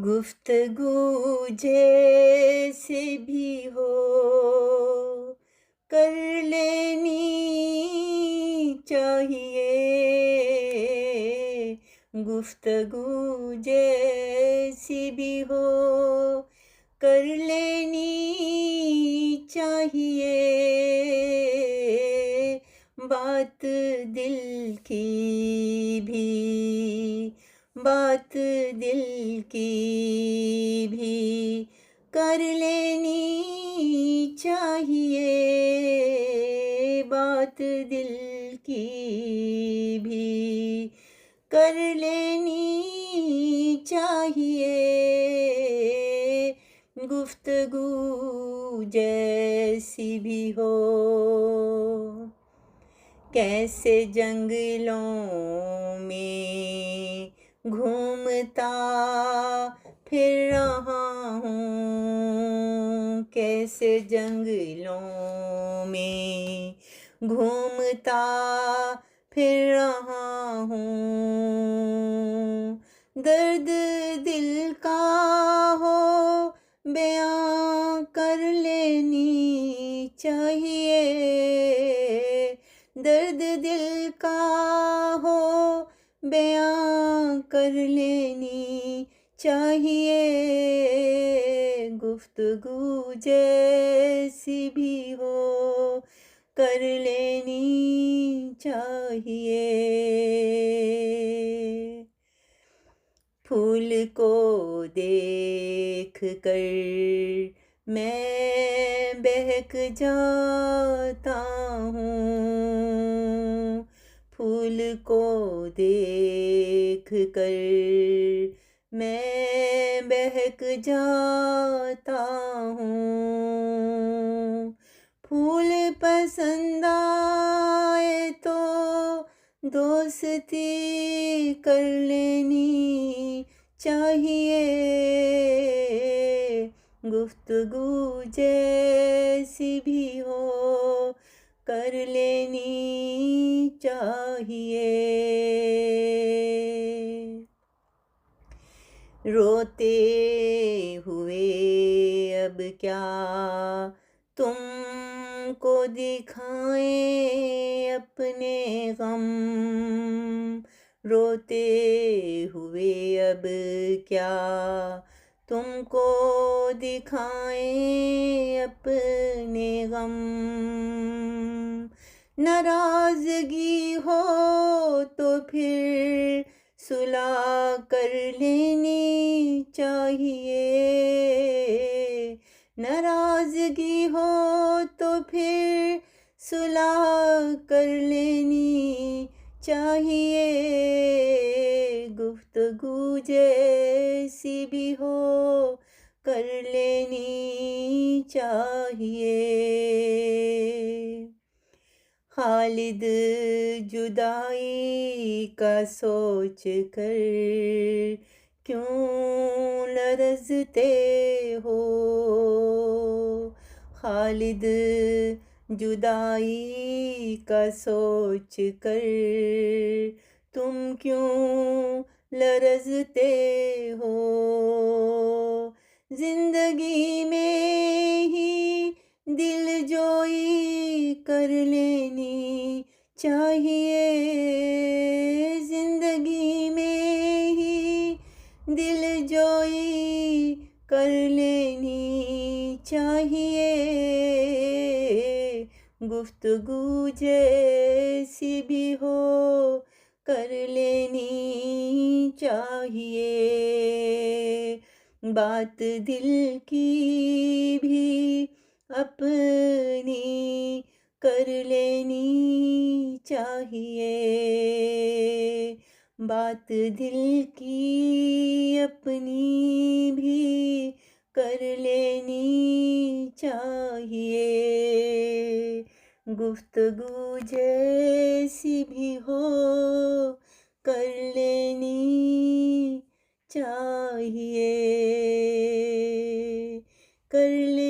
गुफ्तगू जैसे भी हो कर लेनी चाहिए। गुफ्तगू जैसी भी हो कर लेनी चाहिए। बात दिल की भी, बात दिल की भी कर लेनी चाहिए। बात दिल की भी कर लेनी चाहिए। गुफ्तगू जैसी भी हो। कैसे जंगलों में घूमता फिर रहा हूँ। कैसे जंगलों में घूमता फिर रहा हूँ। दर्द दिल का हो बयां कर लेनी चाहिए। दर्द दिल का हो बयां कर लेनी चाहिए। गुफ्तगू जैसी भी हो कर लेनी चाहिए। फूल को देख कर मैं बहक जाता हूँ। फूल को देख कर मैं बहक जाता हूँ। फूल पसंद आए तो दोस्ती कर लेनी चाहिए। गुफ्तगू जैसी भी हो कर लेनी चाहिए। रोते हुए अब क्या तुमको दिखाएं अपने गम। रोते हुए अब क्या तुमको दिखाएं अपने गम। नाराजगी हो तो फिर सुलह कर लेनी चाहिए। नाराजगी हो तो फिर सुलह कर लेनी चाहिए। गुफ्तगू जैसी भी हो कर लेनी चाहिए। खालिद जुदाई का सोच कर क्यों लरज़ते हो। खालिद जुदाई का सोच कर तुम क्यों लरज़ते हो। जिंदगी में ही दिलजोई कर लेनी चाहिए। जिंदगी में ही दिलजोई कर लेनी चाहिए। गुफ्तगू जैसी भी हो कर लेनी चाहिए। बात दिल की भी अपनी कर लेनी चाहिए। बात दिल की अपनी भी कर लेनी चाहिए। गुफ्तगू जैसी भी हो कर लेनी चाहिए। कर ले